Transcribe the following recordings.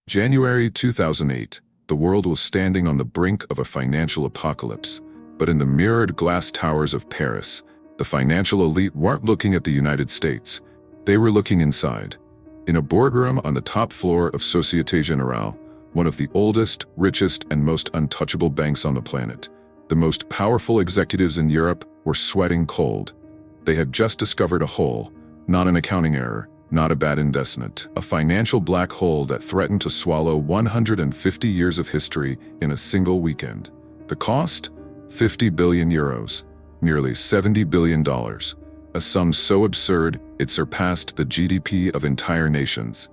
January 2008, the world was standing on the brink of a financial apocalypse. But in the mirrored glass towers of Paris, the financial elite weren't looking at the United States. They were looking inside. In a boardroom on the top floor of Société Générale, one of the oldest, richest, and most untouchable banks on the planet, the most powerful executives in Europe were sweating cold. They had just discovered a hole, not an accounting error, not a bad investment, a financial black hole that threatened to swallow 150 years of history in a single weekend. The cost? 50 billion euros, nearly $70 billion, a sum so absurd it surpassed the GDP of entire nations.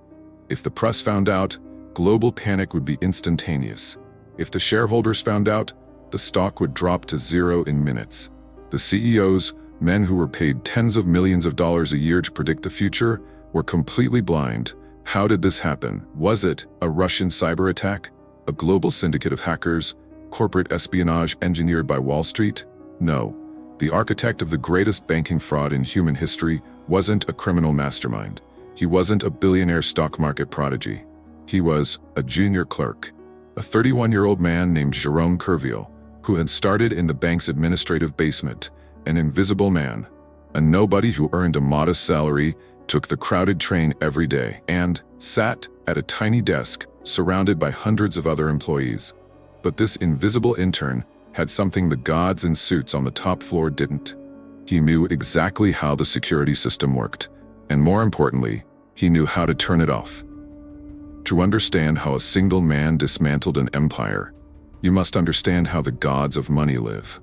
If the press found out, global panic would be instantaneous. If the shareholders found out, the stock would drop to zero in minutes. The CEOs, men who were paid tens of millions of dollars a year to predict the future, were completely blind. How did this happen? Was it a Russian cyber attack? A global syndicate of hackers? Corporate espionage engineered by Wall Street? No. The architect of the greatest banking fraud in human history wasn't a criminal mastermind. He wasn't a billionaire stock market prodigy. He was a junior clerk, a 31-year-old man named Jérôme Kerviel, who had started in the bank's administrative basement, an invisible man, a nobody who earned a modest salary, took the crowded train every day, and sat at a tiny desk surrounded by hundreds of other employees. But this invisible intern had something the gods in suits on the top floor didn't. He knew exactly how the security system worked, and more importantly, he knew how to turn it off. To understand how a single man dismantled an empire, you must understand how the gods of money live.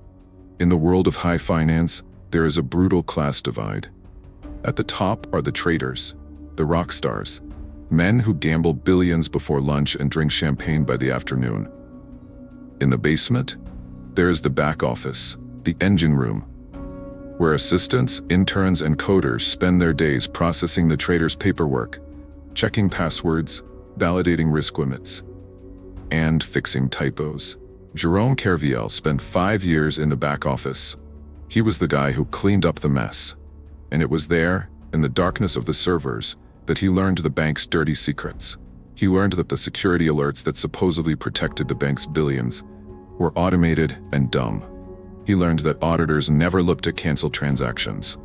In the world of high finance, there is a brutal class divide. At the top are the traders, the rock stars, men who gamble billions before lunch and drink champagne by the afternoon. In the basement, there is the back office, the engine room, where assistants, interns, and coders spend their days processing the traders' paperwork, checking passwords, validating risk limits, and fixing typos. Jérôme Kerviel spent 5 years in the back office. He was the guy who cleaned up the mess. And it was there, in the darkness of the servers, that he learned the bank's dirty secrets. He learned that the security alerts that supposedly protected the bank's billions were automated and dumb. He learned that auditors never looked at canceled transactions.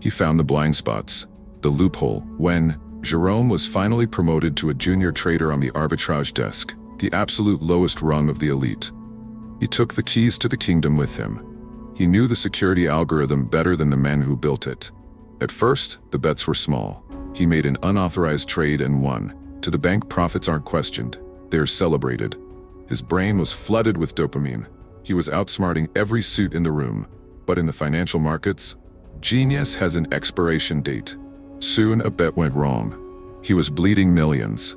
He found the blind spots, the loophole, when Jérôme was finally promoted to a junior trader on the arbitrage desk, the absolute lowest rung of the elite. He took the keys to the kingdom with him. He knew the security algorithm better than the men who built it. At first, the bets were small. He made an unauthorized trade and won. To the bank, profits aren't questioned. They're celebrated. His brain was flooded with dopamine. He was outsmarting every suit in the room. But in the financial markets, genius has an expiration date. Soon a bet went wrong. He was bleeding millions.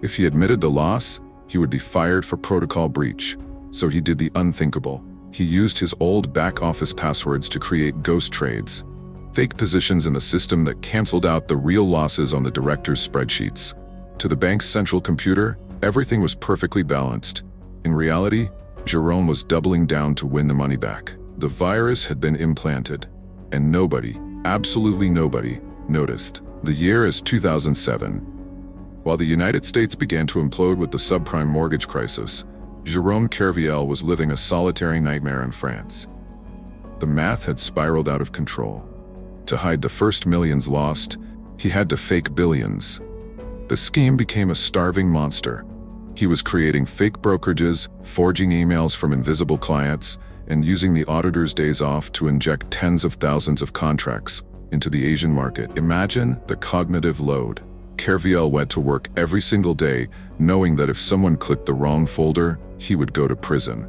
If he admitted the loss, he would be fired for protocol breach. So he did the unthinkable. He used his old back-office passwords to create ghost trades, fake positions in the system that canceled out the real losses on the director's spreadsheets. To the bank's central computer, everything was perfectly balanced. In reality, Jérôme was doubling down to win the money back. The virus had been implanted, and nobody, absolutely nobody, noticed. The year is 2007. While the United States began to implode with the subprime mortgage crisis, Jérôme Kerviel was living a solitary nightmare in France. The math had spiraled out of control. To hide the first millions lost, he had to fake billions. The scheme became a starving monster. He was creating fake brokerages, forging emails from invisible clients, and using the auditor's days off to inject tens of thousands of contracts into the Asian market. Imagine the cognitive load. Kerviel went to work every single day, knowing that if someone clicked the wrong folder, he would go to prison.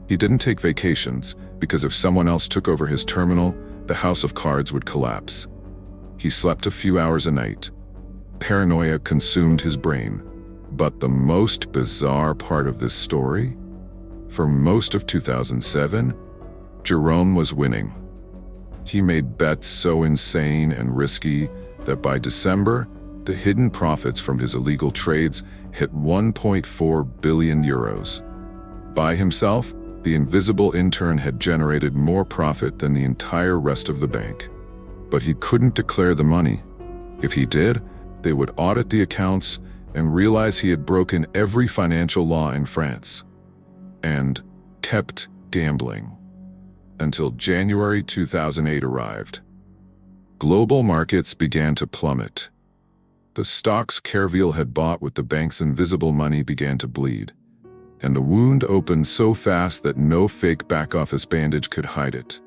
He didn't take vacations, because if someone else took over his terminal, the house of cards would collapse. He slept a few hours a night. Paranoia consumed his brain. But the most bizarre part of this story? For most of 2007, Jérôme was winning. He made bets so insane and risky that by December, the hidden profits from his illegal trades hit 1.4 billion euros. By himself, The invisible intern had generated more profit than the entire rest of the bank. But he couldn't declare the money. If he did, they would audit the accounts and realize he had broken every financial law in France. And kept gambling. Until January 2008 arrived. Global markets began to plummet. The stocks Kerviel had bought with the bank's invisible money began to bleed. And the wound opened so fast that no fake back-office bandage could hide it.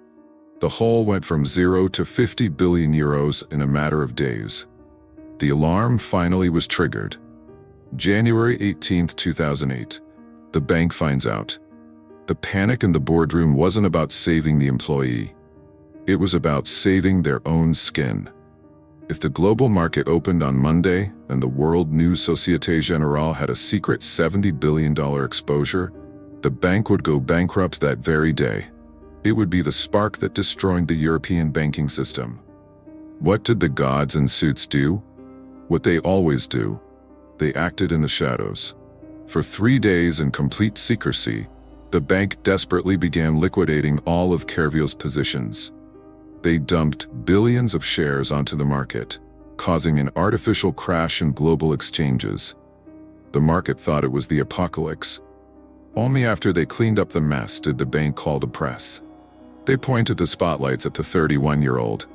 The hole went from 0 to 50 billion euros in a matter of days. The alarm finally was triggered. January 18, 2008. The bank finds out. The panic in the boardroom wasn't about saving the employee. It was about saving their own skin. If the global market opened on Monday and the world knew Société Générale had a secret $70 billion exposure, the bank would go bankrupt that very day. It would be the spark that destroyed the European banking system. What did the gods in suits do? What they always do. They acted in the shadows. For 3 days in complete secrecy, the bank desperately began liquidating all of Kerviel's positions. They dumped billions of shares onto the market, causing an artificial crash in global exchanges. The market thought it was the apocalypse. Only after they cleaned up the mess did the bank call the press. They pointed the spotlights at the 31-year-old,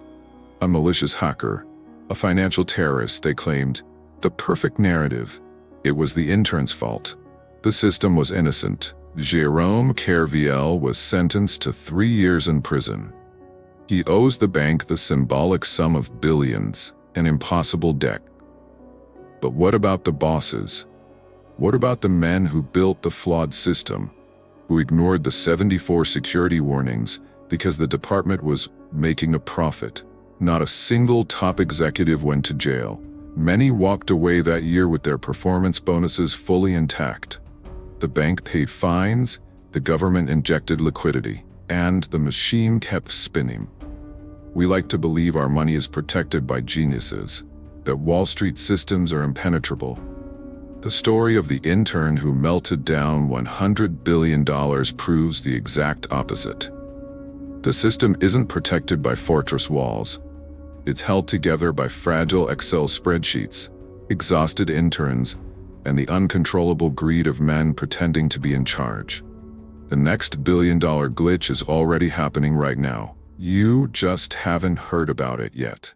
a malicious hacker, a financial terrorist, they claimed. The perfect narrative. It was the intern's fault. The system was innocent. Jérôme Kerviel was sentenced to 3 years in prison. He owes the bank the symbolic sum of billions, an impossible debt. But what about the bosses? What about the men who built the flawed system, who ignored the 74 security warnings because the department was making a profit? Not a single top executive went to jail. Many walked away that year with their performance bonuses fully intact. The bank paid fines, the government injected liquidity, and the machine kept spinning. We like to believe our money is protected by geniuses, that Wall Street systems are impenetrable. The story of the intern who melted down $100 billion proves the exact opposite. The system isn't protected by fortress walls. It's held together by fragile Excel spreadsheets, exhausted interns, and the uncontrollable greed of men pretending to be in charge. The next billion-dollar glitch is already happening right now. You just haven't heard about it yet.